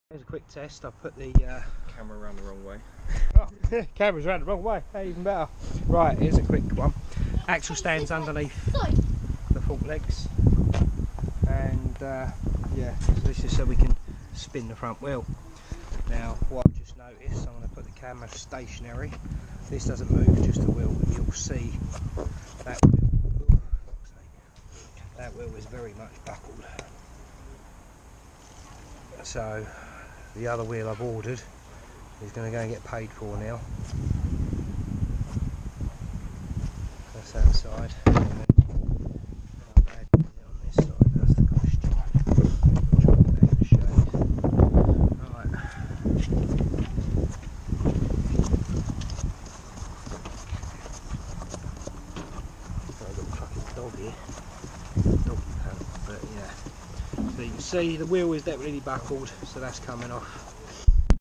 Here's a quick test. I put the camera around the wrong way. Oh, camera's around the wrong way. Hey, even better. Right, here's a quick one. Axle stands underneath the fork legs, and yeah, so this is so we can spin the front wheel. Now, what I've just noticed, I'm going to put the camera stationary. This doesn't move, just the wheel. You'll see that wheel. That wheel is very much buckled. So the other wheel I've ordered is going to go and get paid for now. That's that side. And then how bad is it on this side? That's the question. I'll try and get that in the shade. Right. I've got a fucking dog here. Doggy panel, but yeah. So you can see the wheel is definitely buckled, so that's coming off.